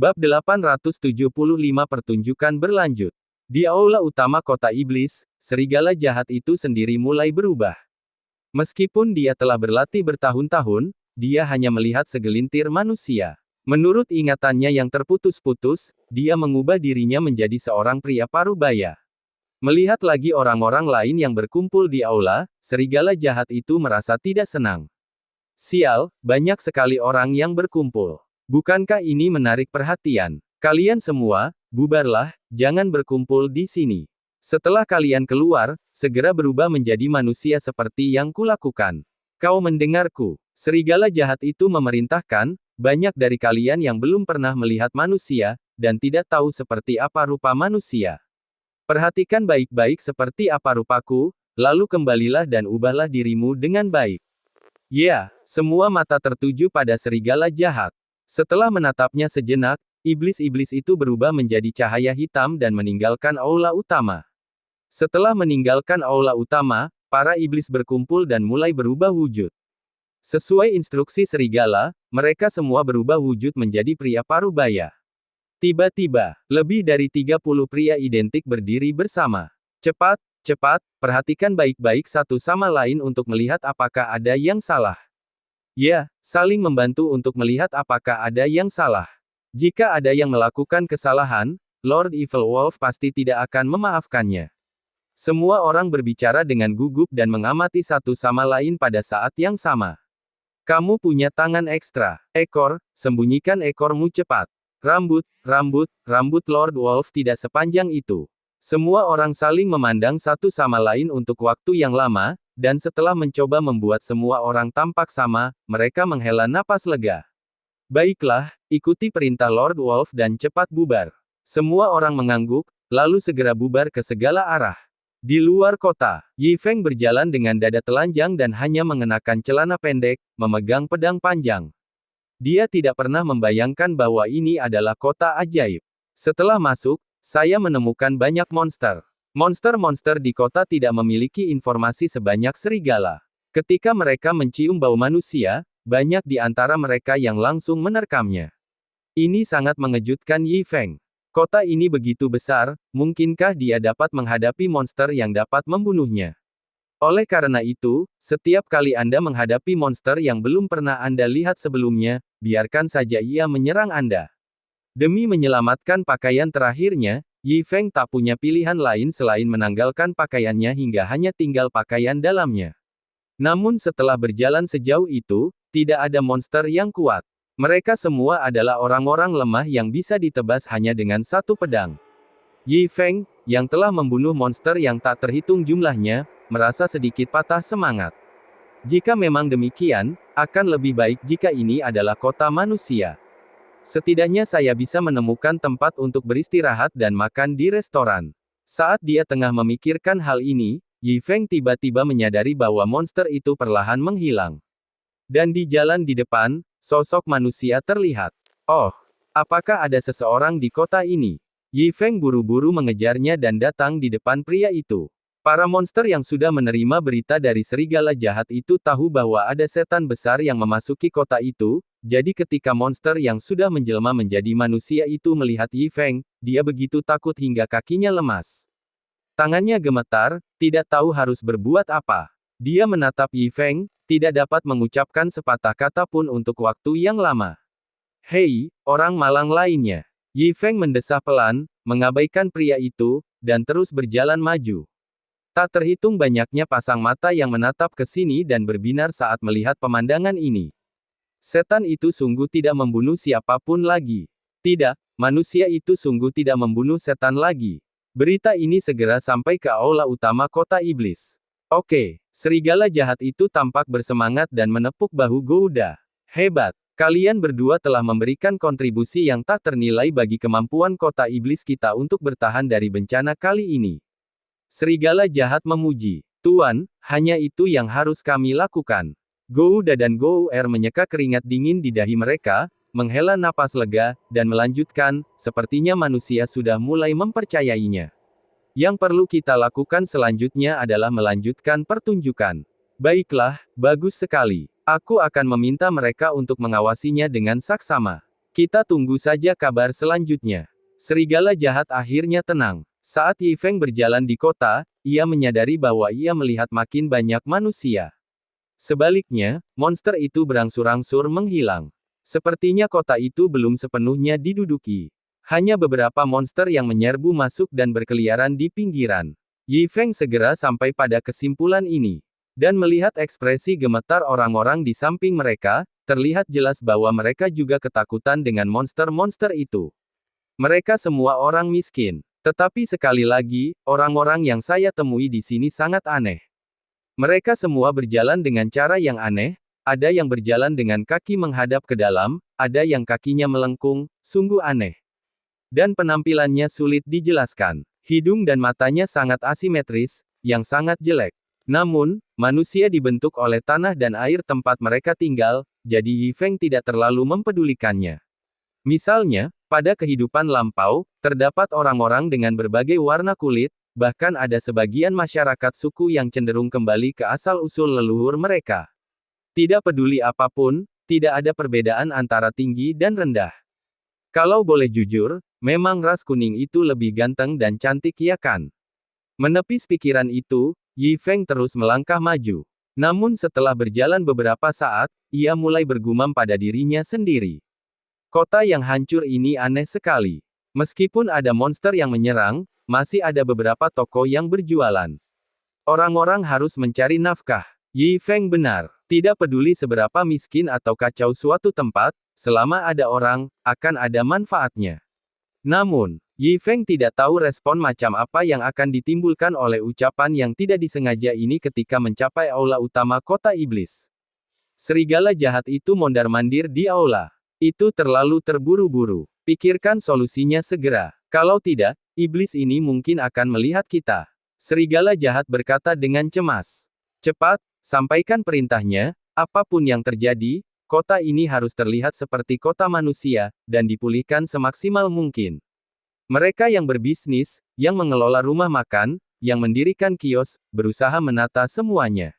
Bab 875 Pertunjukan berlanjut. Di aula utama kota iblis, serigala jahat itu sendiri mulai berubah. Meskipun dia telah berlatih bertahun-tahun, dia hanya melihat segelintir manusia. Menurut ingatannya yang terputus-putus, dia mengubah dirinya menjadi seorang pria parubaya. Melihat lagi orang-orang lain yang berkumpul di aula, serigala jahat itu merasa tidak senang. Sial, banyak sekali orang yang berkumpul. Bukankah ini menarik perhatian? Kalian semua, bubarlah, jangan berkumpul di sini. Setelah kalian keluar, segera berubah menjadi manusia seperti yang kulakukan. Kau mendengarku? Serigala jahat itu memerintahkan, banyak dari kalian yang belum pernah melihat manusia, dan tidak tahu seperti apa rupa manusia. Perhatikan baik-baik seperti apa rupaku, lalu kembalilah dan ubahlah dirimu dengan baik. Ya, semua mata tertuju pada serigala jahat. Setelah menatapnya sejenak, iblis-iblis itu berubah menjadi cahaya hitam dan meninggalkan aula utama. Setelah meninggalkan aula utama, para iblis berkumpul dan mulai berubah wujud. Sesuai instruksi serigala, mereka semua berubah wujud menjadi pria parubaya. Tiba-tiba, lebih dari 30 pria identik berdiri bersama. Cepat, cepat, perhatikan baik-baik satu sama lain untuk melihat apakah ada yang salah. Ya, saling membantu untuk melihat apakah ada yang salah. Jika ada yang melakukan kesalahan, Lord Evil Wolf pasti tidak akan memaafkannya. Semua orang berbicara dengan gugup dan mengamati satu sama lain pada saat yang sama. Kamu punya tangan ekstra. Ekor, sembunyikan ekormu cepat. Rambut Lord Wolf tidak sepanjang itu. Semua orang saling memandang satu sama lain untuk waktu yang lama, dan setelah mencoba membuat semua orang tampak sama, mereka menghela napas lega. Baiklah, ikuti perintah Lord Wolf dan cepat bubar. Semua orang mengangguk, lalu segera bubar ke segala arah. Di luar kota, Yi Feng berjalan dengan dada telanjang dan hanya mengenakan celana pendek, memegang pedang panjang. Dia tidak pernah membayangkan bahwa ini adalah kota ajaib. Setelah masuk, saya menemukan banyak monster. Monster-monster di kota tidak memiliki informasi sebanyak serigala. Ketika mereka mencium bau manusia, banyak di antara mereka yang langsung menerkamnya. Ini sangat mengejutkan Yi Feng. Kota ini begitu besar, mungkinkah dia dapat menghadapi monster yang dapat membunuhnya? Oleh karena itu, setiap kali Anda menghadapi monster yang belum pernah Anda lihat sebelumnya, biarkan saja ia menyerang Anda. Demi menyelamatkan pakaian terakhirnya, Yi Feng tak punya pilihan lain selain menanggalkan pakaiannya hingga hanya tinggal pakaian dalamnya. Namun setelah berjalan sejauh itu, tidak ada monster yang kuat. Mereka semua adalah orang-orang lemah yang bisa ditebas hanya dengan satu pedang. Yi Feng, yang telah membunuh monster yang tak terhitung jumlahnya, merasa sedikit patah semangat. Jika memang demikian, akan lebih baik jika ini adalah kota manusia. Setidaknya saya bisa menemukan tempat untuk beristirahat dan makan di restoran. Saat dia tengah memikirkan hal ini, Yi Feng tiba-tiba menyadari bahwa monster itu perlahan menghilang. Dan di jalan di depan, sosok manusia terlihat. Oh, apakah ada seseorang di kota ini? Yi Feng buru-buru mengejarnya dan datang di depan pria itu. Para monster yang sudah menerima berita dari serigala jahat itu tahu bahwa ada setan besar yang memasuki kota itu, jadi ketika monster yang sudah menjelma menjadi manusia itu melihat Yi Feng, dia begitu takut hingga kakinya lemas. Tangannya gemetar, tidak tahu harus berbuat apa. Dia menatap Yi Feng, tidak dapat mengucapkan sepatah kata pun untuk waktu yang lama. Hei, orang malang lainnya. Yi Feng mendesah pelan, mengabaikan pria itu, dan terus berjalan maju. Tak terhitung banyaknya pasang mata yang menatap ke sini dan berbinar saat melihat pemandangan ini. Setan itu sungguh tidak membunuh siapapun lagi. Tidak, manusia itu sungguh tidak membunuh setan lagi. Berita ini segera sampai ke aula utama kota iblis. Oke, serigala jahat itu tampak bersemangat dan menepuk bahu Gouda. Hebat, kalian berdua telah memberikan kontribusi yang tak ternilai bagi kemampuan kota iblis kita untuk bertahan dari bencana kali ini. Serigala jahat memuji. Tuan, hanya itu yang harus kami lakukan. Gouda dan Gouer menyeka keringat dingin di dahi mereka, menghela napas lega, dan melanjutkan, sepertinya manusia sudah mulai mempercayainya. Yang perlu kita lakukan selanjutnya adalah melanjutkan pertunjukan. Baiklah, bagus sekali. Aku akan meminta mereka untuk mengawasinya dengan saksama. Kita tunggu saja kabar selanjutnya. Serigala jahat akhirnya tenang. Saat Yi Feng berjalan di kota, ia menyadari bahwa ia melihat makin banyak manusia. Sebaliknya, monster itu berangsur-angsur menghilang. Sepertinya kota itu belum sepenuhnya diduduki. Hanya beberapa monster yang menyerbu masuk dan berkeliaran di pinggiran. Yi Feng segera sampai pada kesimpulan ini. Dan melihat ekspresi gemetar orang-orang di samping mereka, terlihat jelas bahwa mereka juga ketakutan dengan monster-monster itu. Mereka semua orang miskin. Tetapi sekali lagi, orang-orang yang saya temui di sini sangat aneh. Mereka semua berjalan dengan cara yang aneh, ada yang berjalan dengan kaki menghadap ke dalam, ada yang kakinya melengkung, sungguh aneh. Dan penampilannya sulit dijelaskan. Hidung dan matanya sangat asimetris, yang sangat jelek. Namun, manusia dibentuk oleh tanah dan air tempat mereka tinggal, jadi Yi Feng tidak terlalu mempedulikannya. Misalnya, pada kehidupan lampau, terdapat orang-orang dengan berbagai warna kulit, bahkan ada sebagian masyarakat suku yang cenderung kembali ke asal-usul leluhur mereka. Tidak peduli apapun, tidak ada perbedaan antara tinggi dan rendah. Kalau boleh jujur, memang ras kuning itu lebih ganteng dan cantik ya kan? Menepis pikiran itu, Yi Feng terus melangkah maju. Namun setelah berjalan beberapa saat, ia mulai bergumam pada dirinya sendiri. Kota yang hancur ini aneh sekali. Meskipun ada monster yang menyerang, masih ada beberapa toko yang berjualan. Orang-orang harus mencari nafkah. Yi Feng benar. Tidak peduli seberapa miskin atau kacau suatu tempat, selama ada orang, akan ada manfaatnya. Namun, Yi Feng tidak tahu respon macam apa yang akan ditimbulkan oleh ucapan yang tidak disengaja ini ketika mencapai aula utama kota iblis. Serigala jahat itu mondar-mandir di aula. Itu terlalu terburu-buru. Pikirkan solusinya segera. Kalau tidak, iblis ini mungkin akan melihat kita. Serigala jahat berkata dengan cemas. Cepat, sampaikan perintahnya, apapun yang terjadi, kota ini harus terlihat seperti kota manusia, dan dipulihkan semaksimal mungkin. Mereka yang berbisnis, yang mengelola rumah makan, yang mendirikan kios, berusaha menata semuanya.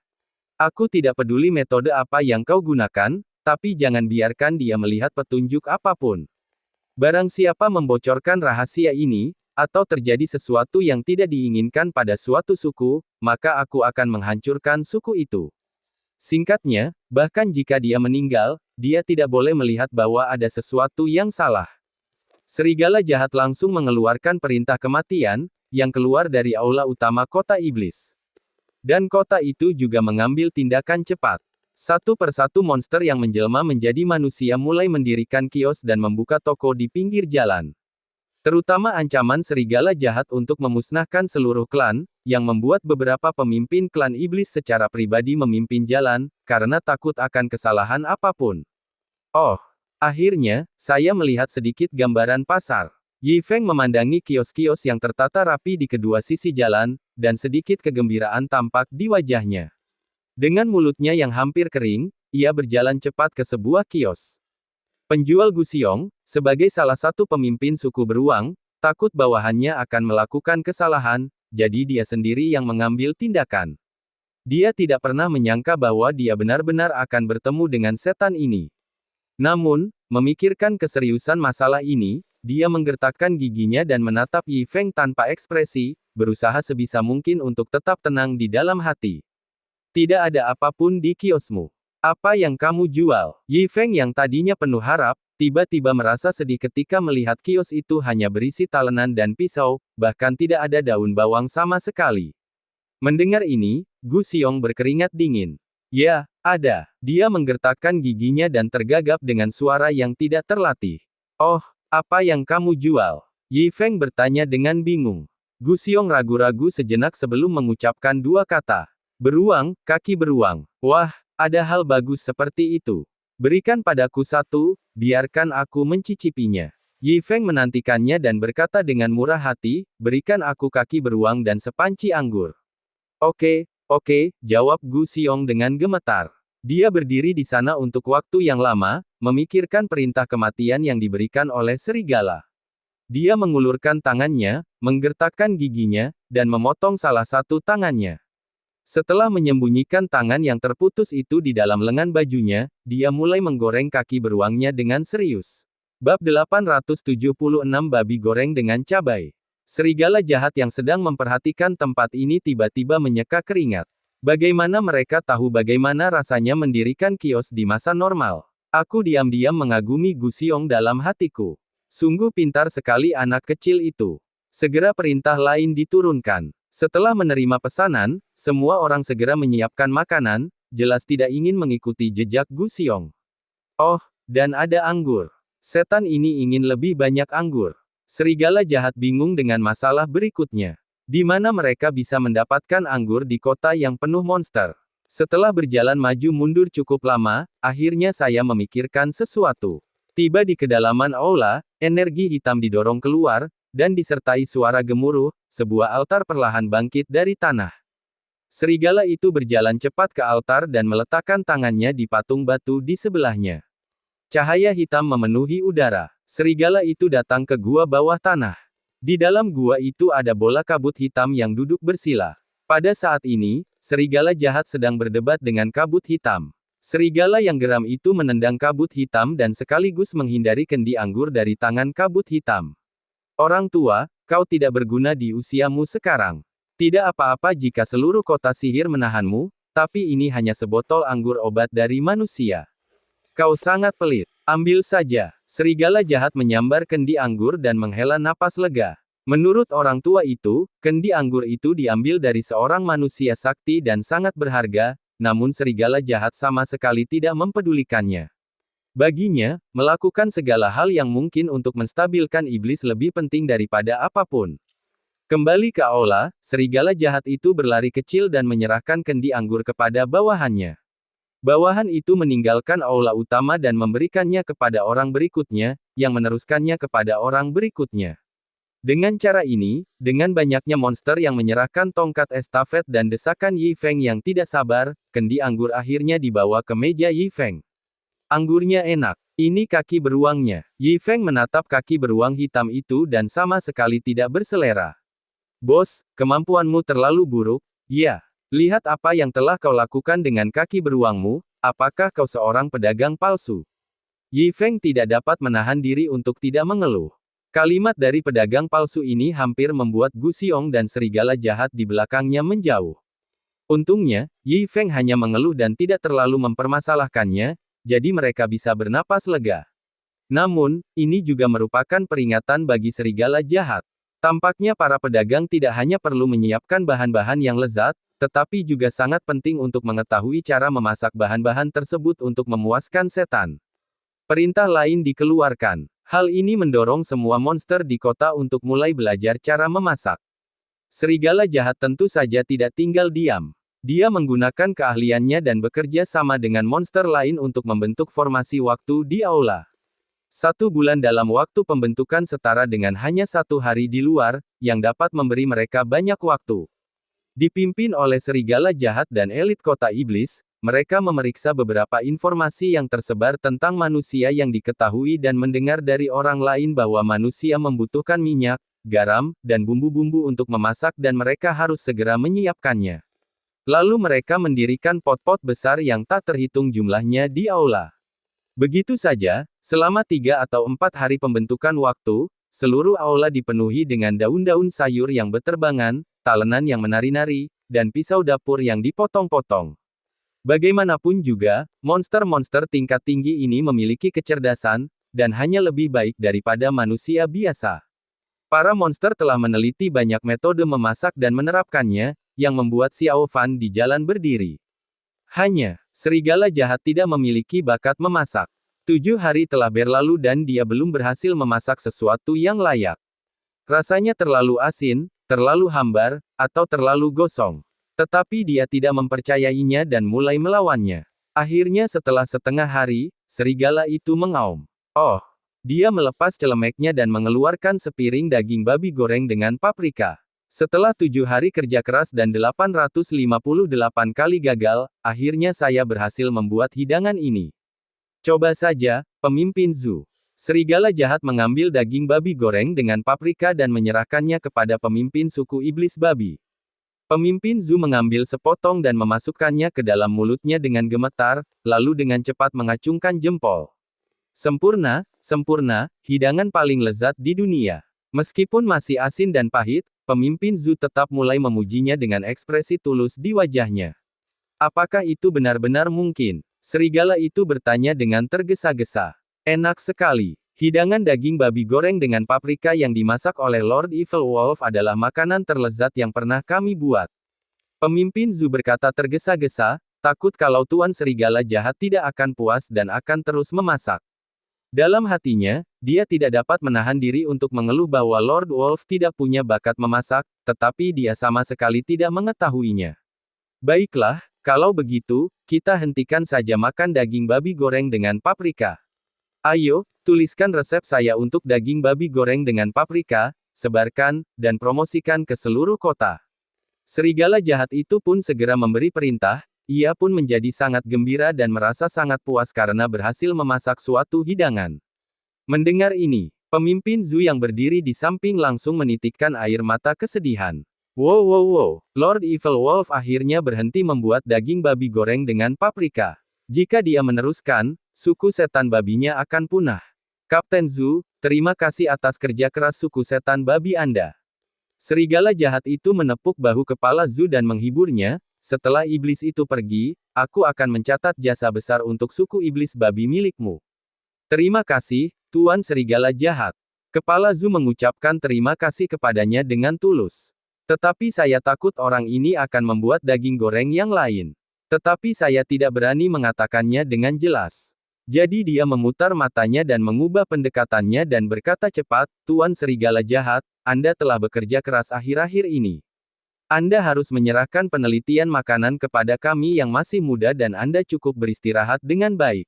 Aku tidak peduli metode apa yang kau gunakan, tapi jangan biarkan dia melihat petunjuk apapun. Barang siapa membocorkan rahasia ini, atau terjadi sesuatu yang tidak diinginkan pada suatu suku, maka aku akan menghancurkan suku itu. Singkatnya, bahkan jika dia meninggal, dia tidak boleh melihat bahwa ada sesuatu yang salah. Serigala jahat langsung mengeluarkan perintah kematian, yang keluar dari aula utama kota iblis. Dan kota itu juga mengambil tindakan cepat. Satu persatu monster yang menjelma menjadi manusia mulai mendirikan kios dan membuka toko di pinggir jalan. Terutama ancaman serigala jahat untuk memusnahkan seluruh klan, yang membuat beberapa pemimpin klan iblis secara pribadi memimpin jalan, karena takut akan kesalahan apapun. Oh! Akhirnya, saya melihat sedikit gambaran pasar. Yi Feng memandangi kios-kios yang tertata rapi di kedua sisi jalan, dan sedikit kegembiraan tampak di wajahnya. Dengan mulutnya yang hampir kering, ia berjalan cepat ke sebuah kios. Penjual Gusiong, sebagai salah satu pemimpin suku beruang, takut bawahannya akan melakukan kesalahan, jadi dia sendiri yang mengambil tindakan. Dia tidak pernah menyangka bahwa dia benar-benar akan bertemu dengan setan ini. Namun, memikirkan keseriusan masalah ini, dia menggertakkan giginya dan menatap Yi Feng tanpa ekspresi, berusaha sebisa mungkin untuk tetap tenang di dalam hati. Tidak ada apapun di kiosmu. Apa yang kamu jual? Yi Feng yang tadinya penuh harap, tiba-tiba merasa sedih ketika melihat kios itu hanya berisi talenan dan pisau, bahkan tidak ada daun bawang sama sekali. Mendengar ini, Gu Xiong berkeringat dingin. Ya, ada. Dia menggertakkan giginya dan tergagap dengan suara yang tidak terlatih. Oh, apa yang kamu jual? Yi Feng bertanya dengan bingung. Gu Xiong ragu-ragu sejenak sebelum mengucapkan dua kata. Beruang, kaki beruang. Wah, ada hal bagus seperti itu. Berikan padaku satu, biarkan aku mencicipinya. Yi Feng menantikannya dan berkata dengan murah hati, berikan aku kaki beruang dan sepanci anggur. Oke, jawab Gu Xiong dengan gemetar. Dia berdiri di sana untuk waktu yang lama, memikirkan perintah kematian yang diberikan oleh serigala. Dia mengulurkan tangannya, menggertakkan giginya, dan memotong salah satu tangannya. Setelah menyembunyikan tangan yang terputus itu di dalam lengan bajunya, dia mulai menggoreng kaki beruangnya dengan serius. Bab 876 Babi goreng dengan cabai. Serigala jahat yang sedang memperhatikan tempat ini tiba-tiba menyeka keringat. Bagaimana mereka tahu bagaimana rasanya mendirikan kios di masa normal? Aku diam-diam mengagumi Gu Xiong dalam hatiku. Sungguh pintar sekali anak kecil itu. Segera perintah lain diturunkan. Setelah menerima pesanan, semua orang segera menyiapkan makanan, jelas tidak ingin mengikuti jejak Gu Xiong. Oh, dan ada anggur. Setan ini ingin lebih banyak anggur. Serigala jahat bingung dengan masalah berikutnya. Di mana mereka bisa mendapatkan anggur di kota yang penuh monster? Setelah berjalan maju mundur cukup lama, akhirnya saya memikirkan sesuatu. Tiba di kedalaman aula, energi hitam didorong keluar, dan disertai suara gemuruh, sebuah altar perlahan bangkit dari tanah. Serigala itu berjalan cepat ke altar dan meletakkan tangannya di patung batu di sebelahnya. Cahaya hitam memenuhi udara. Serigala itu datang ke gua bawah tanah. Di dalam gua itu ada bola kabut hitam yang duduk bersila. Pada saat ini, serigala jahat sedang berdebat dengan kabut hitam. Serigala yang geram itu menendang kabut hitam dan sekaligus menghindari kendi anggur dari tangan kabut hitam. Orang tua, kau tidak berguna di usiamu sekarang. Tidak apa-apa jika seluruh kota sihir menahanmu, tapi ini hanya sebotol anggur obat dari manusia. Kau sangat pelit. Ambil saja. Serigala jahat menyambar kendi anggur dan menghela napas lega. Menurut orang tua itu, kendi anggur itu diambil dari seorang manusia sakti dan sangat berharga, namun serigala jahat sama sekali tidak mempedulikannya. Baginya, melakukan segala hal yang mungkin untuk menstabilkan iblis lebih penting daripada apapun. Kembali ke aula, serigala jahat itu berlari kecil dan menyerahkan kendi anggur kepada bawahannya. Bawahan itu meninggalkan aula utama dan memberikannya kepada orang berikutnya, yang meneruskannya kepada orang berikutnya. Dengan cara ini, dengan banyaknya monster yang menyerahkan tongkat estafet dan desakan Yi Feng yang tidak sabar, kendi anggur akhirnya dibawa ke meja Yi Feng. Anggurnya enak. Ini kaki beruangnya. Yi Feng menatap kaki beruang hitam itu dan sama sekali tidak berselera. Bos, kemampuanmu terlalu buruk, ya. Lihat apa yang telah kau lakukan dengan kaki beruangmu, apakah kau seorang pedagang palsu? Yi Feng tidak dapat menahan diri untuk tidak mengeluh. Kalimat dari pedagang palsu ini hampir membuat Gu Xiong dan serigala jahat di belakangnya menjauh. Untungnya, Yi Feng hanya mengeluh dan tidak terlalu mempermasalahkannya, jadi mereka bisa bernapas lega. Namun, ini juga merupakan peringatan bagi serigala jahat. Tampaknya para pedagang tidak hanya perlu menyiapkan bahan-bahan yang lezat, tetapi juga sangat penting untuk mengetahui cara memasak bahan-bahan tersebut untuk memuaskan setan. Perintah lain dikeluarkan. Hal ini mendorong semua monster di kota untuk mulai belajar cara memasak. Serigala jahat tentu saja tidak tinggal diam. Dia menggunakan keahliannya dan bekerja sama dengan monster lain untuk membentuk formasi waktu di aula. 1 bulan dalam waktu pembentukan setara dengan hanya 1 hari di luar, yang dapat memberi mereka banyak waktu. Dipimpin oleh serigala jahat dan elit kota iblis, mereka memeriksa beberapa informasi yang tersebar tentang manusia yang diketahui dan mendengar dari orang lain bahwa manusia membutuhkan minyak, garam, dan bumbu-bumbu untuk memasak dan mereka harus segera menyiapkannya. Lalu mereka mendirikan pot-pot besar yang tak terhitung jumlahnya di aula. Begitu saja, selama 3 atau 4 hari pembentukan waktu, seluruh aula dipenuhi dengan daun-daun sayur yang berterbangan, talenan yang menari-nari, dan pisau dapur yang dipotong-potong. Bagaimanapun juga, monster-monster tingkat tinggi ini memiliki kecerdasan, dan hanya lebih baik daripada manusia biasa. Para monster telah meneliti banyak metode memasak dan menerapkannya, yang membuat Xiao Fan di jalan berdiri. Hanya, serigala jahat tidak memiliki bakat memasak. 7 hari telah berlalu dan dia belum berhasil memasak sesuatu yang layak. Rasanya terlalu asin, terlalu hambar, atau terlalu gosong. Tetapi dia tidak mempercayainya dan mulai melawannya. Akhirnya setelah setengah hari, serigala itu mengaum. Oh! Dia melepas celemeknya dan mengeluarkan sepiring daging babi goreng dengan paprika. Setelah 7 hari kerja keras dan 858 kali gagal, akhirnya saya berhasil membuat hidangan ini. Coba saja, pemimpin Zhu. Serigala jahat mengambil daging babi goreng dengan paprika dan menyerahkannya kepada pemimpin suku iblis babi. Pemimpin Zhu mengambil sepotong dan memasukkannya ke dalam mulutnya dengan gemetar, lalu dengan cepat mengacungkan jempol. Sempurna, sempurna, hidangan paling lezat di dunia. Meskipun masih asin dan pahit, pemimpin Zhu tetap mulai memujinya dengan ekspresi tulus di wajahnya. Apakah itu benar-benar mungkin? Serigala itu bertanya dengan tergesa-gesa. Enak sekali. Hidangan daging babi goreng dengan paprika yang dimasak oleh Lord Evil Wolf adalah makanan terlezat yang pernah kami buat. Pemimpin Zhu berkata tergesa-gesa, takut kalau Tuan Serigala jahat tidak akan puas dan akan terus memasak. Dalam hatinya, dia tidak dapat menahan diri untuk mengeluh bahwa Lord Wolf tidak punya bakat memasak, tetapi dia sama sekali tidak mengetahuinya. Baiklah, kalau begitu, kita hentikan saja makan daging babi goreng dengan paprika. Ayo, tuliskan resep saya untuk daging babi goreng dengan paprika, sebarkan, dan promosikan ke seluruh kota. Serigala jahat itu pun segera memberi perintah, ia pun menjadi sangat gembira dan merasa sangat puas karena berhasil memasak suatu hidangan. Mendengar ini, pemimpin Zhu yang berdiri di samping langsung menitikkan air mata kesedihan. Wow wow wow, Lord Evil Wolf akhirnya berhenti membuat daging babi goreng dengan paprika. Jika dia meneruskan, suku setan babinya akan punah. Kapten Zhu, terima kasih atas kerja keras suku setan babi Anda. Serigala jahat itu menepuk bahu kepala Zhu dan menghiburnya, setelah iblis itu pergi, aku akan mencatat jasa besar untuk suku iblis babi milikmu. Terima kasih, Tuan Serigala Jahat. Kepala Zhu mengucapkan terima kasih kepadanya dengan tulus. Tetapi saya takut orang ini akan membuat daging goreng yang lain. Tetapi saya tidak berani mengatakannya dengan jelas. Jadi dia memutar matanya dan mengubah pendekatannya dan berkata cepat, Tuan Serigala Jahat, Anda telah bekerja keras akhir-akhir ini. Anda harus menyerahkan penelitian makanan kepada kami yang masih muda dan Anda cukup beristirahat dengan baik.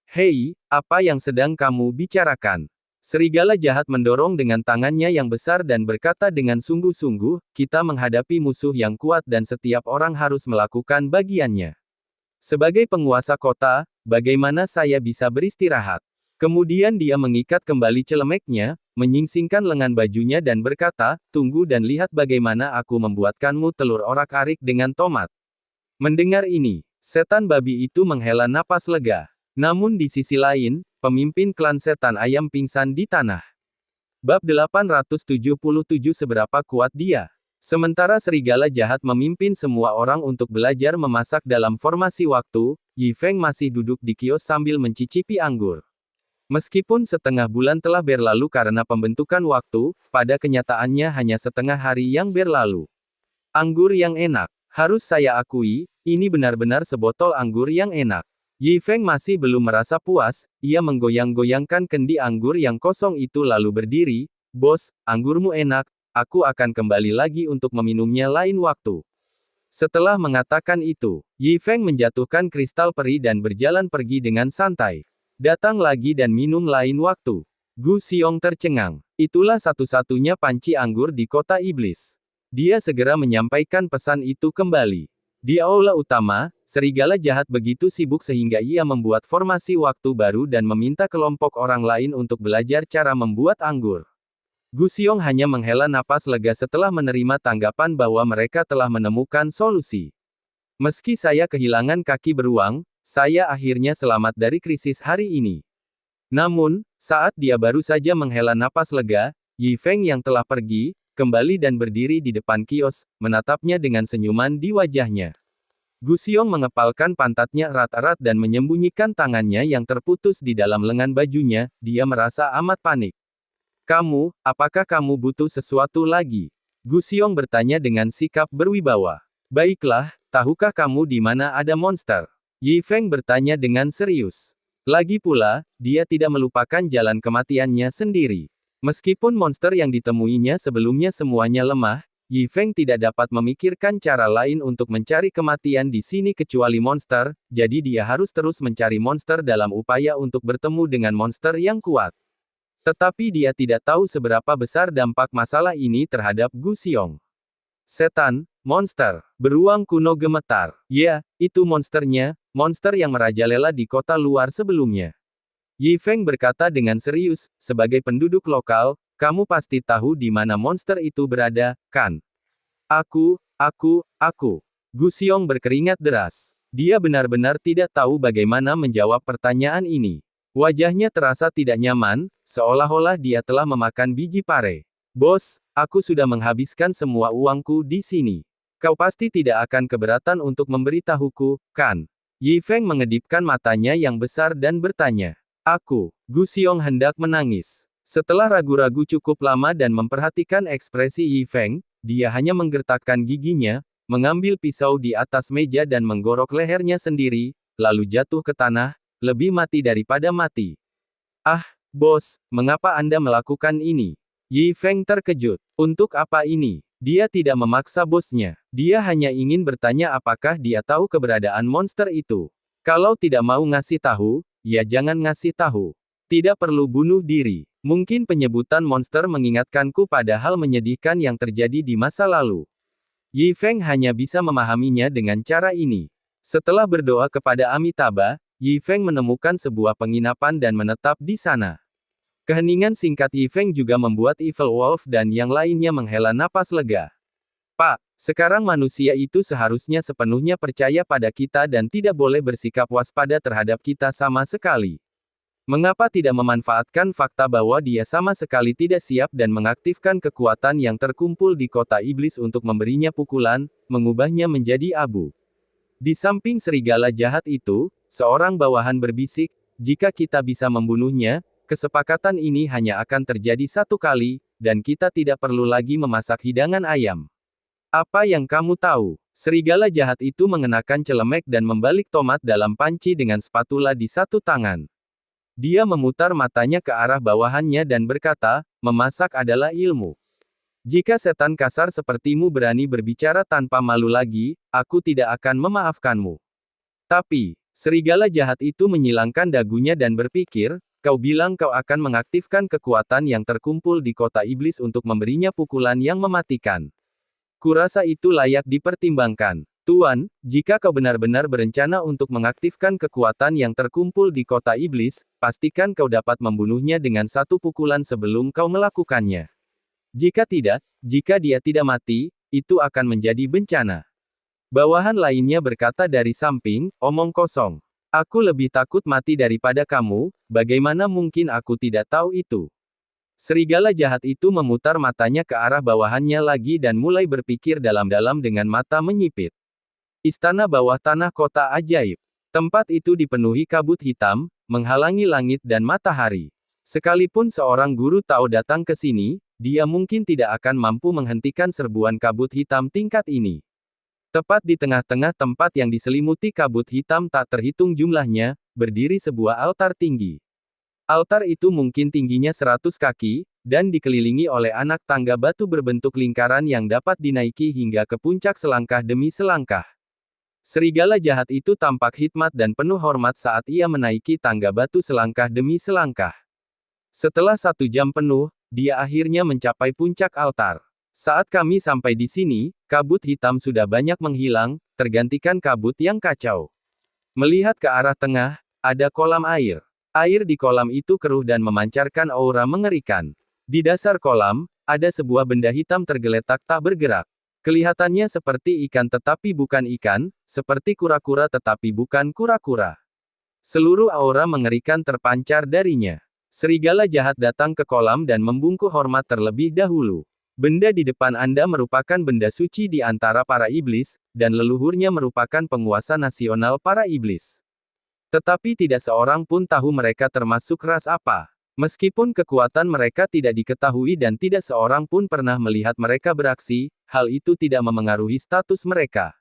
Hei, apa yang sedang kamu bicarakan? Serigala jahat mendorong dengan tangannya yang besar dan berkata dengan sungguh-sungguh, kita menghadapi musuh yang kuat dan setiap orang harus melakukan bagiannya. Sebagai penguasa kota, bagaimana saya bisa beristirahat? Kemudian dia mengikat kembali celemeknya, menyingsingkan lengan bajunya dan berkata, tunggu dan lihat bagaimana aku membuatkanmu telur orak-arik dengan tomat. Mendengar ini, setan babi itu menghela napas lega. Namun di sisi lain, pemimpin klan setan ayam pingsan di tanah. Bab 877 Seberapa kuat dia? Sementara serigala jahat memimpin semua orang untuk belajar memasak dalam formasi waktu, Yi Feng masih duduk di kios sambil mencicipi anggur. Meskipun setengah bulan telah berlalu karena pembentukan waktu, pada kenyataannya hanya setengah hari yang berlalu. Anggur yang enak. Harus saya akui, ini benar-benar sebotol anggur yang enak. Yi Feng masih belum merasa puas, ia menggoyang-goyangkan kendi anggur yang kosong itu lalu berdiri, Bos, anggurmu enak, aku akan kembali lagi untuk meminumnya lain waktu. Setelah mengatakan itu, Yi Feng menjatuhkan kristal peri dan berjalan pergi dengan santai. Datang lagi dan minum lain waktu. Gu Xiong tercengang. Itulah satu-satunya panci anggur di kota iblis. Dia segera menyampaikan pesan itu kembali. Di aula utama, serigala jahat begitu sibuk sehingga ia membuat formasi waktu baru dan meminta kelompok orang lain untuk belajar cara membuat anggur. Gu Xiong hanya menghela napas lega setelah menerima tanggapan bahwa mereka telah menemukan solusi. Meski saya kehilangan kaki beruang, saya akhirnya selamat dari krisis hari ini. Namun, saat dia baru saja menghela napas lega, Yi Feng yang telah pergi, kembali dan berdiri di depan kios, menatapnya dengan senyuman di wajahnya. Gu Xiong mengepalkan pantatnya erat-erat dan menyembunyikan tangannya yang terputus di dalam lengan bajunya, dia merasa amat panik. Kamu, apakah kamu butuh sesuatu lagi? Gu Xiong bertanya dengan sikap berwibawa. Baiklah, tahukah kamu di mana ada monster? Yi Feng bertanya dengan serius. Lagi pula, dia tidak melupakan jalan kematiannya sendiri. Meskipun monster yang ditemuinya sebelumnya semuanya lemah, Yi Feng tidak dapat memikirkan cara lain untuk mencari kematian di sini kecuali monster, jadi dia harus terus mencari monster dalam upaya untuk bertemu dengan monster yang kuat. Tetapi dia tidak tahu seberapa besar dampak masalah ini terhadap Gu Xiong. Setan, monster, beruang kuno gemetar. Ya, itu monsternya, monster yang merajalela di kota luar sebelumnya. Yi Feng berkata dengan serius, sebagai penduduk lokal, kamu pasti tahu di mana monster itu berada, kan? Aku. Gu Xiong berkeringat deras. Dia benar-benar tidak tahu bagaimana menjawab pertanyaan ini. Wajahnya terasa tidak nyaman, seolah-olah dia telah memakan biji pare. Bos, aku sudah menghabiskan semua uangku di sini. Kau pasti tidak akan keberatan untuk memberitahuku, kan? Yi Feng mengedipkan matanya yang besar dan bertanya. Gu Xiong hendak menangis. Setelah ragu-ragu cukup lama dan memperhatikan ekspresi Yi Feng, dia hanya menggertakkan giginya, mengambil pisau di atas meja dan menggorok lehernya sendiri, lalu jatuh ke tanah, lebih mati daripada mati. Ah, bos, mengapa Anda melakukan ini? Yi Feng terkejut. Untuk apa ini? Dia tidak memaksa bosnya. Dia hanya ingin bertanya apakah dia tahu keberadaan monster itu. Kalau tidak mau ngasih tahu, ya jangan ngasih tahu. Tidak perlu bunuh diri. Mungkin penyebutan monster mengingatkanku pada hal menyedihkan yang terjadi di masa lalu. Yi Feng hanya bisa memahaminya dengan cara ini. Setelah berdoa kepada Amitabha, Yi Feng menemukan sebuah penginapan dan menetap di sana. Keheningan singkat Yi Feng juga membuat Evil Wolf dan yang lainnya menghela napas lega. Pak, sekarang manusia itu seharusnya sepenuhnya percaya pada kita dan tidak boleh bersikap waspada terhadap kita sama sekali. Mengapa tidak memanfaatkan fakta bahwa dia sama sekali tidak siap dan mengaktifkan kekuatan yang terkumpul di kota iblis untuk memberinya pukulan, mengubahnya menjadi abu? Di samping serigala jahat itu, seorang bawahan berbisik, jika kita bisa membunuhnya, kesepakatan ini hanya akan terjadi satu kali, dan kita tidak perlu lagi memasak hidangan ayam. Apa yang kamu tahu? Serigala jahat itu mengenakan celemek dan membalik tomat dalam panci dengan spatula di satu tangan. Dia memutar matanya ke arah bawahannya dan berkata, memasak adalah ilmu. Jika setan kasar sepertimu berani berbicara tanpa malu lagi, aku tidak akan memaafkanmu. Tapi, serigala jahat itu menyilangkan dagunya dan berpikir, kau bilang kau akan mengaktifkan kekuatan yang terkumpul di kota iblis untuk memberinya pukulan yang mematikan. Kurasa itu layak dipertimbangkan. Tuan, jika kau benar-benar berencana untuk mengaktifkan kekuatan yang terkumpul di kota iblis, pastikan kau dapat membunuhnya dengan satu pukulan sebelum kau melakukannya. Jika tidak, jika dia tidak mati, itu akan menjadi bencana. Bawahan lainnya berkata dari samping, omong kosong. Aku lebih takut mati daripada kamu, bagaimana mungkin aku tidak tahu itu? Serigala jahat itu memutar matanya ke arah bawahannya lagi dan mulai berpikir dalam-dalam dengan mata menyipit. Istana bawah tanah kota ajaib. Tempat itu dipenuhi kabut hitam, menghalangi langit dan matahari. Sekalipun seorang guru Tao datang ke sini, dia mungkin tidak akan mampu menghentikan serbuan kabut hitam tingkat ini. Tepat di tengah-tengah tempat yang diselimuti kabut hitam tak terhitung jumlahnya, berdiri sebuah altar tinggi. Altar itu mungkin tingginya 100 kaki, dan dikelilingi oleh anak tangga batu berbentuk lingkaran yang dapat dinaiki hingga ke puncak selangkah demi selangkah. Serigala jahat itu tampak hikmat dan penuh hormat saat ia menaiki tangga batu selangkah demi selangkah. Setelah 1 jam penuh, dia akhirnya mencapai puncak altar. Saat kami sampai di sini, kabut hitam sudah banyak menghilang, tergantikan kabut yang kacau. Melihat ke arah tengah, ada kolam air. Air di kolam itu keruh dan memancarkan aura mengerikan. Di dasar kolam, ada sebuah benda hitam tergeletak tak bergerak. Kelihatannya seperti ikan tetapi bukan ikan, seperti kura-kura tetapi bukan kura-kura. Seluruh aura mengerikan terpancar darinya. Serigala jahat datang ke kolam dan membungkuk hormat terlebih dahulu. Benda di depan Anda merupakan benda suci di antara para iblis, dan leluhurnya merupakan penguasa nasional para iblis. Tetapi tidak seorang pun tahu mereka termasuk ras apa. Meskipun kekuatan mereka tidak diketahui dan tidak seorang pun pernah melihat mereka beraksi, hal itu tidak memengaruhi status mereka.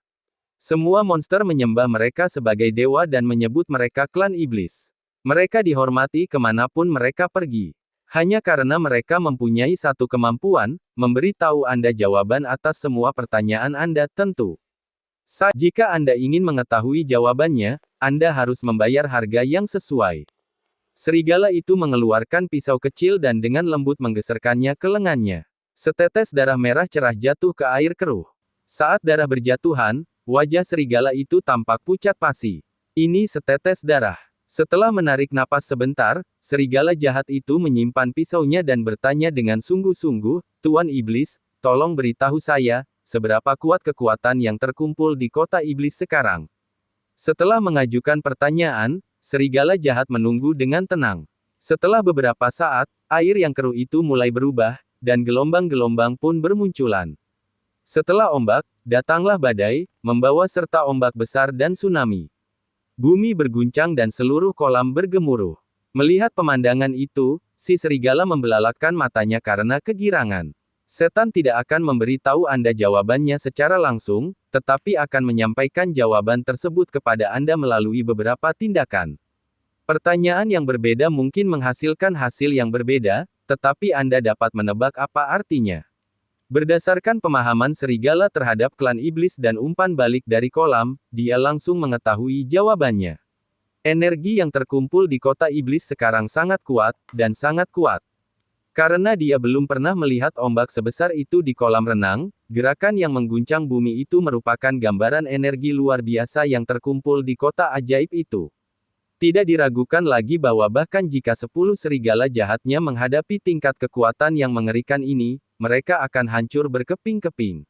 Semua monster menyembah mereka sebagai dewa dan menyebut mereka klan iblis. Mereka dihormati kemanapun mereka pergi. Hanya karena mereka mempunyai satu kemampuan, memberi tahu Anda jawaban atas semua pertanyaan Anda tentu. Jika Anda ingin mengetahui jawabannya, Anda harus membayar harga yang sesuai. Serigala itu mengeluarkan pisau kecil dan dengan lembut menggeserkannya ke lengannya. Setetes darah merah cerah jatuh ke air keruh. Saat darah berjatuhan, wajah serigala itu tampak pucat pasi. Ini setetes darah. Setelah menarik napas sebentar, serigala jahat itu menyimpan pisaunya dan bertanya dengan sungguh-sungguh, Tuan Iblis, tolong beritahu saya, seberapa kuat kekuatan yang terkumpul di kota iblis sekarang. Setelah mengajukan pertanyaan, serigala jahat menunggu dengan tenang. Setelah beberapa saat, air yang keruh itu mulai berubah, dan gelombang-gelombang pun bermunculan. Setelah ombak, datanglah badai, membawa serta ombak besar dan tsunami. Bumi berguncang dan seluruh kolam bergemuruh. Melihat pemandangan itu, si serigala membelalakkan matanya karena kegirangan. Setan tidak akan memberitahu Anda jawabannya secara langsung, tetapi akan menyampaikan jawaban tersebut kepada Anda melalui beberapa tindakan. Pertanyaan yang berbeda mungkin menghasilkan hasil yang berbeda, tetapi Anda dapat menebak apa artinya. Berdasarkan pemahaman serigala terhadap klan iblis dan umpan balik dari kolam, dia langsung mengetahui jawabannya. Energi yang terkumpul di kota iblis sekarang sangat kuat, dan sangat kuat. Karena dia belum pernah melihat ombak sebesar itu di kolam renang, gerakan yang mengguncang bumi itu merupakan gambaran energi luar biasa yang terkumpul di kota ajaib itu. Tidak diragukan lagi bahwa bahkan jika 10 serigala jahatnya menghadapi tingkat kekuatan yang mengerikan ini, mereka akan hancur berkeping-keping.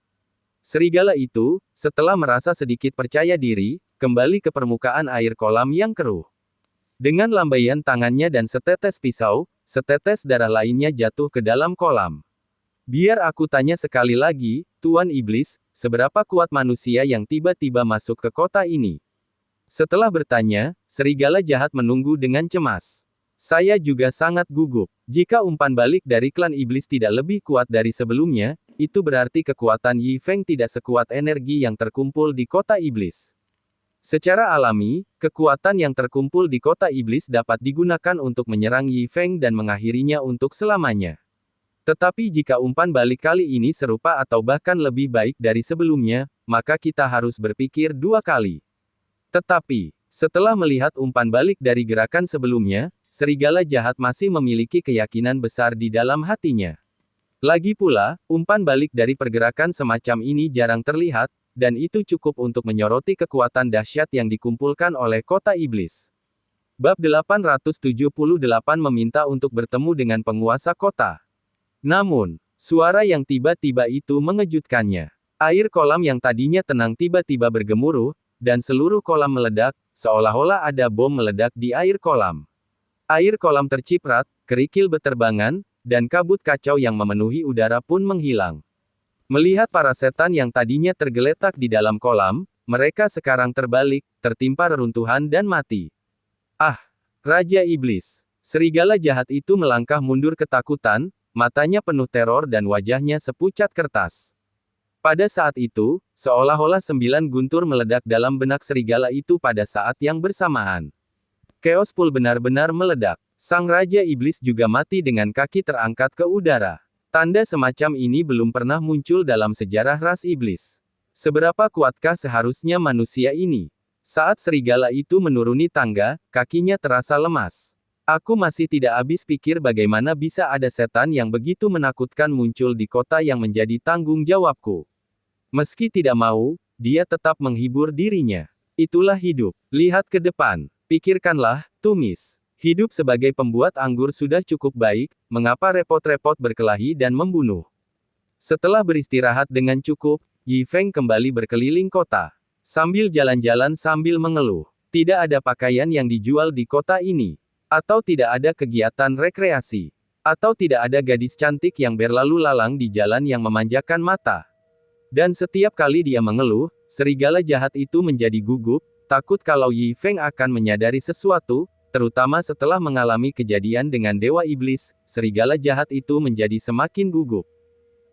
Serigala itu, setelah merasa sedikit percaya diri, kembali ke permukaan air kolam yang keruh. Dengan lambaian tangannya dan setetes pisau, setetes darah lainnya jatuh ke dalam kolam. Biar aku tanya sekali lagi, Tuan Iblis, seberapa kuat manusia yang tiba-tiba masuk ke kota ini? Setelah bertanya, serigala jahat menunggu dengan cemas. Saya juga sangat gugup. Jika umpan balik dari klan iblis tidak lebih kuat dari sebelumnya, itu berarti kekuatan Yi Feng tidak sekuat energi yang terkumpul di kota iblis. Secara alami, kekuatan yang terkumpul di kota iblis dapat digunakan untuk menyerang Yi Feng dan mengakhirinya untuk selamanya. Tetapi jika umpan balik kali ini serupa atau bahkan lebih baik dari sebelumnya, maka kita harus berpikir dua kali. Tetapi, setelah melihat umpan balik dari gerakan sebelumnya, serigala jahat masih memiliki keyakinan besar di dalam hatinya. Lagi pula, umpan balik dari pergerakan semacam ini jarang terlihat, dan itu cukup untuk menyoroti kekuatan dahsyat yang dikumpulkan oleh kota iblis. Bab 878 meminta untuk bertemu dengan penguasa kota. Namun, suara yang tiba-tiba itu mengejutkannya. Air kolam yang tadinya tenang tiba-tiba bergemuruh, dan seluruh kolam meledak, seolah-olah ada bom meledak di air kolam. Air kolam terciprat, kerikil beterbangan, dan kabut kacau yang memenuhi udara pun menghilang. Melihat para setan yang tadinya tergeletak di dalam kolam, mereka sekarang terbalik, tertimpa reruntuhan dan mati. Ah! Raja Iblis! Serigala jahat itu melangkah mundur ketakutan, matanya penuh teror dan wajahnya sepucat kertas. Pada saat itu, seolah-olah 9 guntur meledak dalam benak serigala itu pada saat yang bersamaan. Chaos Pool benar-benar meledak. Sang Raja Iblis juga mati dengan kaki terangkat ke udara. Tanda semacam ini belum pernah muncul dalam sejarah ras iblis. Seberapa kuatkah seharusnya manusia ini? Saat serigala itu menuruni tangga, kakinya terasa lemas. Aku masih tidak habis pikir bagaimana bisa ada setan yang begitu menakutkan muncul di kota yang menjadi tanggung jawabku. Meski tidak mau, dia tetap menghibur dirinya. Itulah hidup. Lihat ke depan. Pikirkanlah, tumis. Hidup sebagai pembuat anggur sudah cukup baik, mengapa repot-repot berkelahi dan membunuh? Setelah beristirahat dengan cukup, Yi Feng kembali berkeliling kota. Sambil jalan-jalan sambil mengeluh. Tidak ada pakaian yang dijual di kota ini. Atau tidak ada kegiatan rekreasi. Atau tidak ada gadis cantik yang berlalu lalang di jalan yang memanjakan mata. Dan setiap kali dia mengeluh, serigala jahat itu menjadi gugup, takut kalau Yi Feng akan menyadari sesuatu, terutama setelah mengalami kejadian dengan Dewa Iblis, serigala jahat itu menjadi semakin gugup.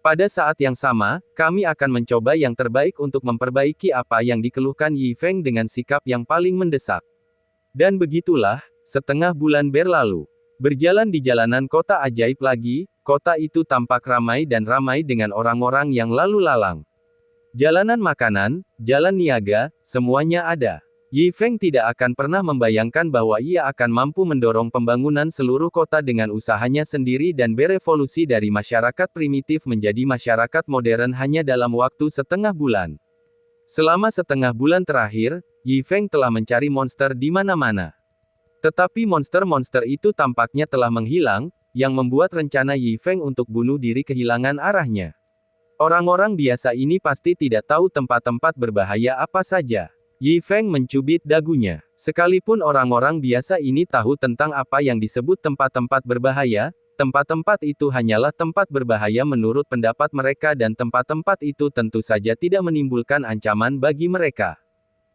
Pada saat yang sama, kami akan mencoba yang terbaik untuk memperbaiki apa yang dikeluhkan Yi Feng dengan sikap yang paling mendesak. Dan begitulah, setengah bulan berlalu. Berjalan di jalanan kota ajaib lagi, kota itu tampak ramai dan ramai dengan orang-orang yang lalu lalang. Jalanan makanan, jalan niaga, semuanya ada. Yi Feng tidak akan pernah membayangkan bahwa ia akan mampu mendorong pembangunan seluruh kota dengan usahanya sendiri dan berevolusi dari masyarakat primitif menjadi masyarakat modern hanya dalam waktu setengah bulan. Selama setengah bulan terakhir, Yi Feng telah mencari monster di mana-mana. Tetapi monster-monster itu tampaknya telah menghilang, yang membuat rencana Yi Feng untuk bunuh diri kehilangan arahnya. Orang-orang biasa ini pasti tidak tahu tempat-tempat berbahaya apa saja. Yi Feng mencubit dagunya. Sekalipun orang-orang biasa ini tahu tentang apa yang disebut tempat-tempat berbahaya, tempat-tempat itu hanyalah tempat berbahaya menurut pendapat mereka dan tempat-tempat itu tentu saja tidak menimbulkan ancaman bagi mereka.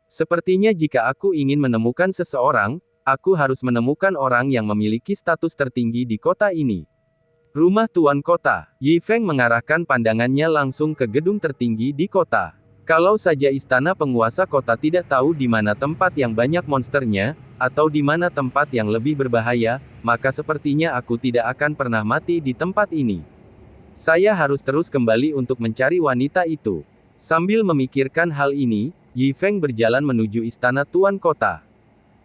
Sepertinya jika aku ingin menemukan seseorang, aku harus menemukan orang yang memiliki status tertinggi di kota ini. Rumah Tuan Kota. Yi Feng mengarahkan pandangannya langsung ke gedung tertinggi di kota. Kalau saja istana penguasa kota tidak tahu di mana tempat yang banyak monsternya, atau di mana tempat yang lebih berbahaya, maka sepertinya aku tidak akan pernah mati di tempat ini. Saya harus terus kembali untuk mencari wanita itu. Sambil memikirkan hal ini, Yi Feng berjalan menuju istana Tuan Kota.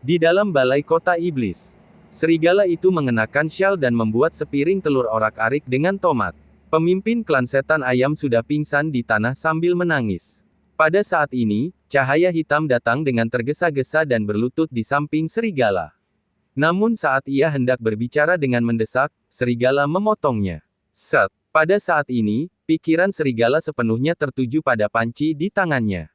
Di dalam balai kota iblis, serigala itu mengenakan syal dan membuat sepiring telur orak-arik dengan tomat. Pemimpin klan setan ayam sudah pingsan di tanah sambil menangis. Pada saat ini, cahaya hitam datang dengan tergesa-gesa dan berlutut di samping serigala. Namun saat ia hendak berbicara dengan mendesak, serigala memotongnya. Set. Pada saat ini, pikiran serigala sepenuhnya tertuju pada panci di tangannya.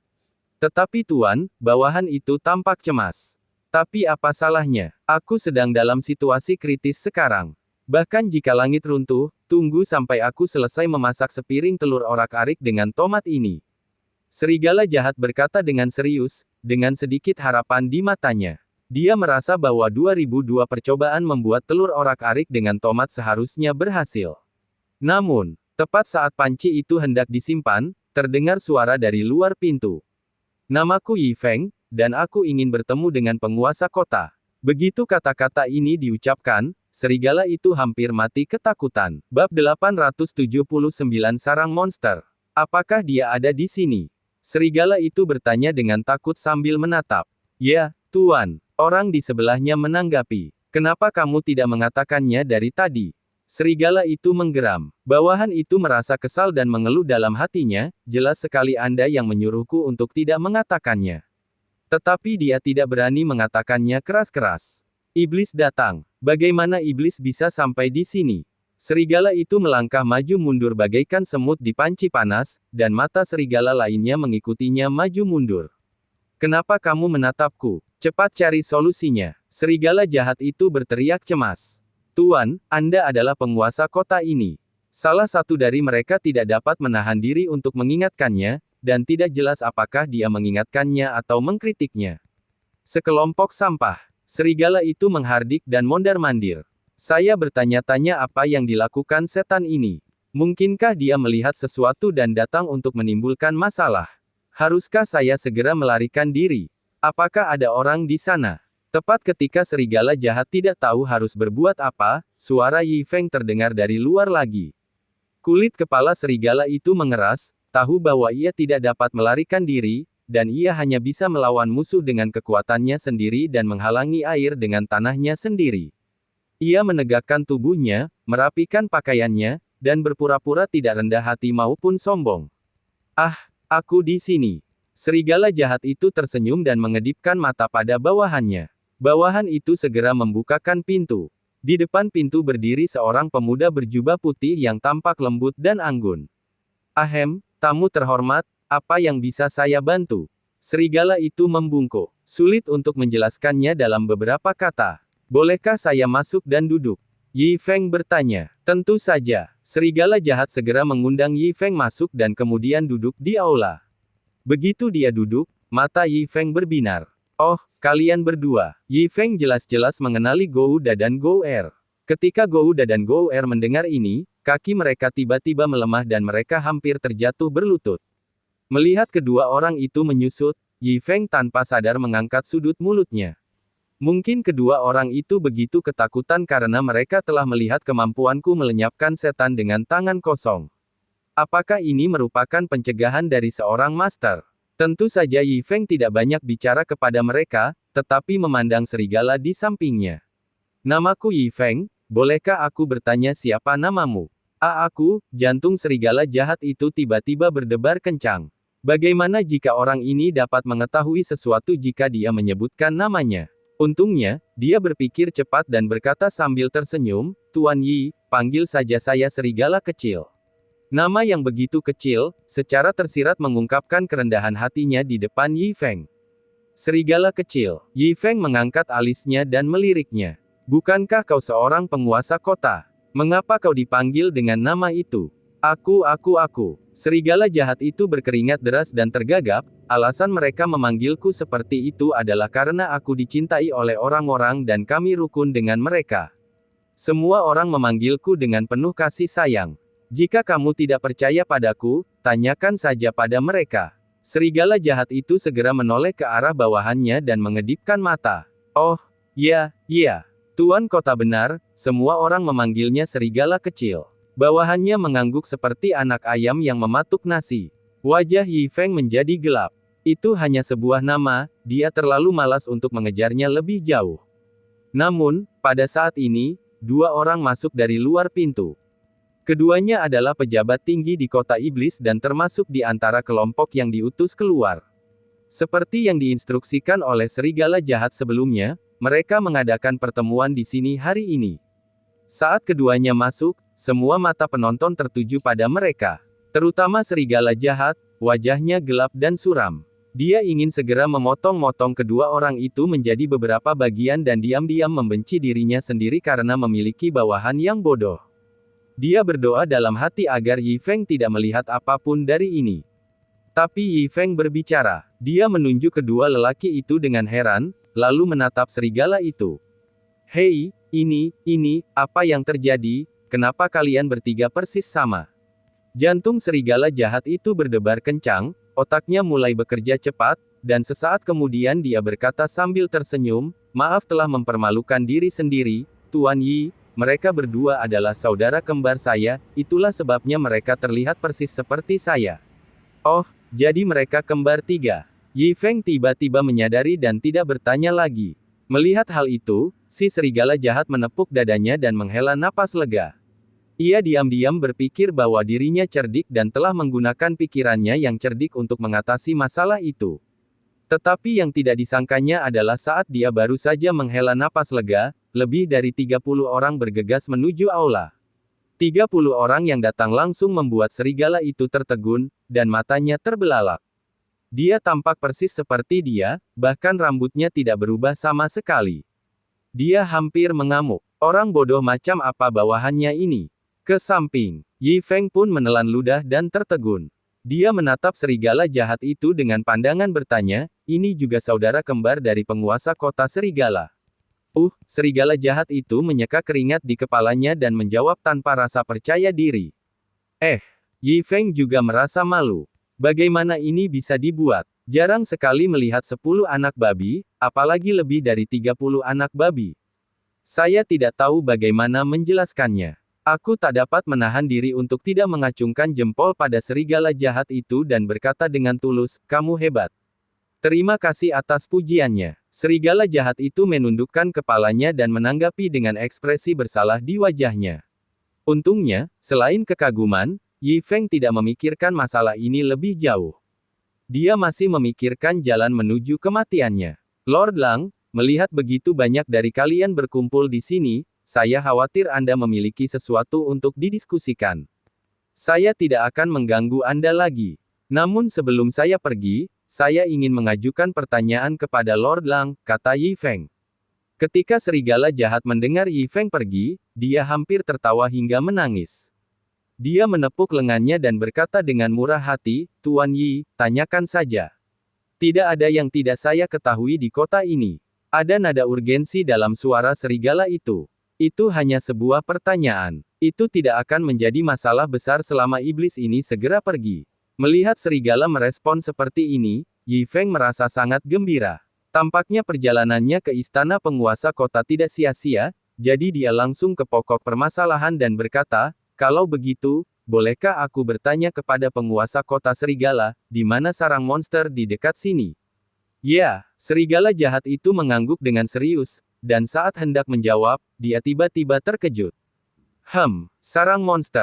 Tetapi Tuan, bawahan itu tampak cemas. Tapi apa salahnya? Aku sedang dalam situasi kritis sekarang. Bahkan jika langit runtuh, tunggu sampai aku selesai memasak sepiring telur orak-arik dengan tomat ini. Serigala jahat berkata dengan serius, dengan sedikit harapan di matanya. Dia merasa bahwa 2002 percobaan membuat telur orak-arik dengan tomat seharusnya berhasil. Namun, tepat saat panci itu hendak disimpan, terdengar suara dari luar pintu. Namaku Yi Feng, dan aku ingin bertemu dengan penguasa kota. Begitu kata-kata ini diucapkan, serigala itu hampir mati ketakutan. Bab 879 Sarang Monster. Apakah dia ada di sini? Serigala itu bertanya dengan takut sambil menatap. Ya, Tuan. Orang di sebelahnya menanggapi. Kenapa kamu tidak mengatakannya dari tadi? Serigala itu menggeram. Bawahan itu merasa kesal dan mengeluh dalam hatinya, jelas sekali Anda yang menyuruhku untuk tidak mengatakannya. Tetapi dia tidak berani mengatakannya keras-keras. Iblis datang. Bagaimana iblis bisa sampai di sini? Serigala itu melangkah maju mundur bagaikan semut di panci panas, dan mata serigala lainnya mengikutinya maju mundur. Kenapa kamu menatapku? Cepat cari solusinya. Serigala jahat itu berteriak cemas. Tuan, Anda adalah penguasa kota ini. Salah satu dari mereka tidak dapat menahan diri untuk mengingatkannya, dan tidak jelas apakah dia mengingatkannya atau mengkritiknya. Sekelompok sampah. Serigala itu menghardik dan mondar-mandir. Saya bertanya-tanya apa yang dilakukan setan ini. Mungkinkah dia melihat sesuatu dan datang untuk menimbulkan masalah? Haruskah saya segera melarikan diri? Apakah ada orang di sana? Tepat ketika serigala jahat tidak tahu harus berbuat apa, suara Yi Feng terdengar dari luar lagi. Kulit kepala serigala itu mengeras, tahu bahwa ia tidak dapat melarikan diri, dan ia hanya bisa melawan musuh dengan kekuatannya sendiri dan menghalangi air dengan tanahnya sendiri. Ia menegakkan tubuhnya, merapikan pakaiannya, dan berpura-pura tidak rendah hati maupun sombong. Ah, aku di sini. Serigala jahat itu tersenyum dan mengedipkan mata pada bawahannya. Bawahan itu segera membukakan pintu. Di depan pintu berdiri seorang pemuda berjubah putih yang tampak lembut dan anggun. Ahem, tamu terhormat, apa yang bisa saya bantu? Serigala itu membungkuk. Sulit untuk menjelaskannya dalam beberapa kata. Bolehkah saya masuk dan duduk? Yi Feng bertanya. Tentu saja. Serigala jahat segera mengundang Yi Feng masuk dan kemudian duduk di aula. Begitu dia duduk, mata Yi Feng berbinar. Oh, kalian berdua. Yi Feng jelas-jelas mengenali Gou Da dan Gou Er. Ketika Gou Da dan Gou Er mendengar ini, kaki mereka tiba-tiba melemah dan mereka hampir terjatuh berlutut. Melihat kedua orang itu menyusut, Yi Feng tanpa sadar mengangkat sudut mulutnya. Mungkin kedua orang itu begitu ketakutan karena mereka telah melihat kemampuanku melenyapkan setan dengan tangan kosong. Apakah ini merupakan pencegahan dari seorang master? Tentu saja Yi Feng tidak banyak bicara kepada mereka, tetapi memandang serigala di sampingnya. Namaku Yi Feng, bolehkah aku bertanya siapa namamu? Aku, jantung serigala jahat itu tiba-tiba berdebar kencang. Bagaimana jika orang ini dapat mengetahui sesuatu jika dia menyebutkan namanya? Untungnya, dia berpikir cepat dan berkata sambil tersenyum, Tuan Yi, panggil saja saya serigala kecil. Nama yang begitu kecil, secara tersirat mengungkapkan kerendahan hatinya di depan Yi Feng. Serigala kecil. Yi Feng mengangkat alisnya dan meliriknya. Bukankah kau seorang penguasa kota? Mengapa kau dipanggil dengan nama itu? Aku. Serigala jahat itu berkeringat deras dan tergagap. Alasan mereka memanggilku seperti itu adalah karena aku dicintai oleh orang-orang dan kami rukun dengan mereka. Semua orang memanggilku dengan penuh kasih sayang. Jika kamu tidak percaya padaku, tanyakan saja pada mereka. Serigala jahat itu segera menoleh ke arah bawahannya dan mengedipkan mata. Oh, ya. Tuan kota benar, semua orang memanggilnya serigala kecil. Bawahannya mengangguk seperti anak ayam yang mematuk nasi. Wajah Yi Feng menjadi gelap. Itu hanya sebuah nama, dia terlalu malas untuk mengejarnya lebih jauh. Namun, pada saat ini, dua orang masuk dari luar pintu. Keduanya adalah pejabat tinggi di kota iblis dan termasuk di antara kelompok yang diutus keluar. Seperti yang diinstruksikan oleh serigala jahat sebelumnya, mereka mengadakan pertemuan di sini hari ini. Saat keduanya masuk, semua mata penonton tertuju pada mereka. Terutama serigala jahat, wajahnya gelap dan suram. Dia ingin segera memotong-motong kedua orang itu menjadi beberapa bagian dan diam-diam membenci dirinya sendiri karena memiliki bawahan yang bodoh. Dia berdoa dalam hati agar Yi Feng tidak melihat apapun dari ini. Tapi Yi Feng berbicara. Dia menunjuk kedua lelaki itu dengan heran, lalu menatap serigala itu. Hei, ini, apa yang terjadi? Kenapa kalian bertiga persis sama? Jantung serigala jahat itu berdebar kencang, otaknya mulai bekerja cepat, dan sesaat kemudian dia berkata sambil tersenyum, maaf telah mempermalukan diri sendiri, Tuan Yi. Mereka berdua adalah saudara kembar saya, itulah sebabnya mereka terlihat persis seperti saya. Oh, jadi mereka kembar tiga. Yi Feng tiba-tiba menyadari dan tidak bertanya lagi. Melihat hal itu, si serigala jahat menepuk dadanya dan menghela napas lega. Ia diam-diam berpikir bahwa dirinya cerdik dan telah menggunakan pikirannya yang cerdik untuk mengatasi masalah itu. Tetapi yang tidak disangkanya adalah saat dia baru saja menghela napas lega, lebih dari 30 orang bergegas menuju aula. 30 orang yang datang langsung membuat serigala itu tertegun, dan matanya terbelalak. Dia tampak persis seperti dia, bahkan rambutnya tidak berubah sama sekali. Dia hampir mengamuk. Orang bodoh macam apa bawahannya ini? Ke samping, Yi Feng pun menelan ludah dan tertegun. Dia menatap serigala jahat itu dengan pandangan bertanya, ini juga saudara kembar dari penguasa kota serigala. Serigala jahat itu menyeka keringat di kepalanya dan menjawab tanpa rasa percaya diri. Yi Feng juga merasa malu. Bagaimana ini bisa dibuat? Jarang sekali melihat 10 anak babi, apalagi lebih dari 30 anak babi. Saya tidak tahu bagaimana menjelaskannya. Aku tak dapat menahan diri untuk tidak mengacungkan jempol pada serigala jahat itu dan berkata dengan tulus, kamu hebat. Terima kasih atas pujiannya. Serigala jahat itu menundukkan kepalanya dan menanggapi dengan ekspresi bersalah di wajahnya. Untungnya, selain kekaguman, Yi Feng tidak memikirkan masalah ini lebih jauh. Dia masih memikirkan jalan menuju kematiannya. Lord Lang, melihat begitu banyak dari kalian berkumpul di sini, saya khawatir Anda memiliki sesuatu untuk didiskusikan. Saya tidak akan mengganggu Anda lagi. Namun sebelum saya pergi, saya ingin mengajukan pertanyaan kepada Lord Lang, kata Yi Feng. Ketika serigala jahat mendengar Yi Feng pergi, dia hampir tertawa hingga menangis. Dia menepuk lengannya dan berkata dengan murah hati, Tuan Yi, tanyakan saja. Tidak ada yang tidak saya ketahui di kota ini. Ada nada urgensi dalam suara serigala itu. Itu hanya sebuah pertanyaan. Itu tidak akan menjadi masalah besar selama iblis ini segera pergi. Melihat serigala merespon seperti ini, Yi Feng merasa sangat gembira. Tampaknya perjalanannya ke istana penguasa kota tidak sia-sia, jadi dia langsung ke pokok permasalahan dan berkata, kalau begitu, bolehkah aku bertanya kepada penguasa kota serigala, di mana sarang monster di dekat sini? Ya, serigala jahat itu mengangguk dengan serius, dan saat hendak menjawab, dia tiba-tiba terkejut. Sarang monster.